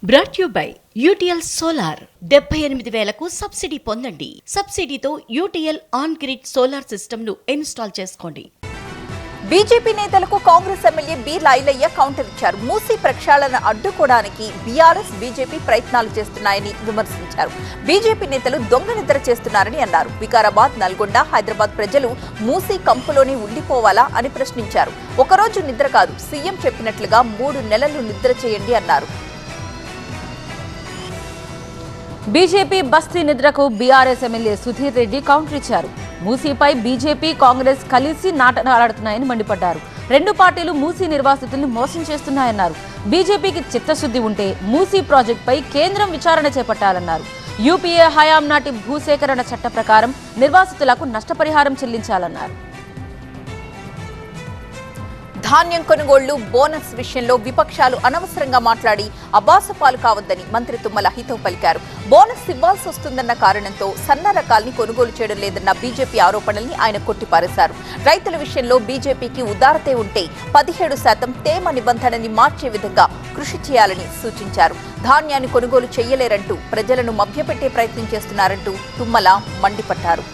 Brought you by UTL solar 78,000కు subsidy పొందండి. సబ్సిడీతో UTL on grid solar system ను ఇన్స్టాల్ చేసుకోండి. బీజేపీ నేతలకు కాంగ్రెస్ ఎమ్మెల్యే బి లైలయ్య కౌంటర్ ఇచ్చారు. మూసీ ప్రక్షాళన అడ్డుకోవడానికి బీఆర్ఎస్ బీజేపీ ప్రయత్నాలు చేస్తున్నాయని విమర్శించారు. బీజేపీ నేతలు దొంగ నిద్ర చేస్తున్నారని అన్నారు. వికారాబాద్, నల్గొండ, హైదరాబాద్ ప్రజలు మూసీ కంపులోనే ఉండిపోవాలా అని ప్రశ్నించారు. ఒకరోజు నిద్ర కాదు, సీఎం చెప్పినట్లుగా 3 నెలలు నిద్ర చేయండి అన్నారు. బీజేపీ బస్తీ నిద్రకు BRS MLA Sudheer Reddy counter ఇచ్చారు. మూసీపై బీజేపీ, కాంగ్రెస్ కలిసి నాటకాడుతున్నాయని మండిపడ్డారు. 2 పార్టీలు మూసీ నిర్వాసితులను మోసం చేస్తున్నాయన్నారు. బీజేపీకి చిత్తశుద్ధి ఉంటే మూసీ ప్రాజెక్టుపై కేంద్రం విచారణ చేపట్టాలన్నారు. యూపీఏ హయాం నాటి భూసేకరణ చట్ట ప్రకారం నిర్వాసితులకు నష్టపరిహారం చెల్లించాలన్నారు. ధాన్యం కొనుగోళ్లు, బోనస్ విషయంలో విపక్షాలు అనవసరంగా మాట్లాడి అబాసపాలు కావద్దని మంత్రి తుమ్మల హితవు పలికారు. బోనస్ ఇవ్వాల్సి వస్తుందన్న కారణంతో సన్న రకాల్ని కొనుగోలు చేయడం లేదన్న బీజేపీ ఆరోపణల్ని ఆయన కొట్టిపారేశారు. రైతుల విషయంలో బీజేపీకి ఉదారతే ఉంటే 17% తేమ నిబంధనని మార్చే విధంగా కృషి చేయాలని సూచించారు. ధాన్యాన్ని కొనుగోలు చేయలేరంటూ ప్రజలను మభ్యపెట్టే ప్రయత్నం చేస్తున్నారంటూ తుమ్మల మండిపడ్డారు.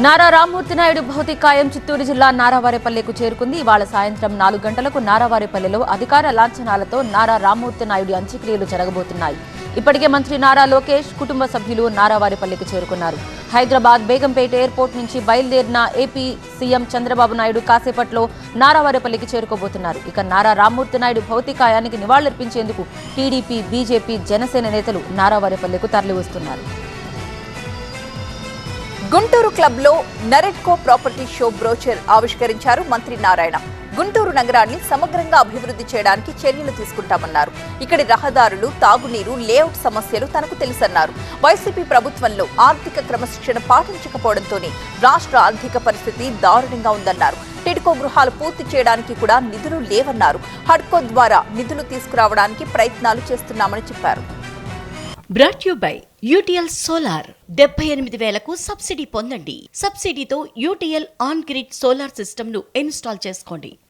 నారా రామ్మూర్తి నాయుడు భౌతికాయం చిత్తూరు జిల్లా నారావారిపల్లెకు చేరుకుంది. ఇవాళ సాయంత్రం 4 గంటలకు నారావారిపల్లెలో అధికార లాంఛనాలతో నారా రామ్మూర్తి నాయుడు అంత్యక్రియలు జరగబోతున్నాయి. ఇప్పటికే మంత్రి నారా లోకేష్, కుటుంబ సభ్యులు నారావారిపల్లెకు చేరుకున్నారు. హైదరాబాద్ బేగంపేట ఎయిర్పోర్ట్ నుంచి బయలుదేరిన ఏపీ సీఎం చంద్రబాబు నాయుడు కాసేపట్లో నారావారిపల్లికి చేరుకోబోతున్నారు. ఇక నారా రామ్మూర్తి నాయుడు భౌతికాయానికి నివాళులర్పించేందుకు టీడీపీ, బీజేపీ, జనసేన నేతలు నారావారిపల్లెకు తరలివస్తున్నారు. గుంటూరు క్లబ్లో నరెట్కో ప్రాపర్టీ షో బ్రోచర్ ఆవిష్కరించారు మంత్రి నారాయణ. గుంటూరు నగరాన్ని సమగ్రంగా అభివృద్ధి చేయడానికి చర్యలు తీసుకుంటామన్నారు. ఇక్కడి రహదారులు, తాగునీరు, లేఅవుట్ సమస్యలు తనకు తెలుసన్నారు. వైసీపీ ప్రభుత్వంలో ఆర్థిక క్రమశిక్షణ పాటించకపోవడంతోనే రాష్ట్ర ఆర్థిక పరిస్థితి దారుణంగా ఉందన్నారు. టిడ్కో గృహాలు పూర్తి చేయడానికి కూడా నిధులు లేవన్నారు. హడ్కో ద్వారా నిధులు తీసుకురావడానికి ప్రయత్నాలు చేస్తున్నామని చెప్పారు. Brought you by UTL solar 78,000కు సబ్సిడీ పొందండి. సబ్సిడీతో UTL on grid solar system ను ఇన్స్టాల్ చేసుకోండి.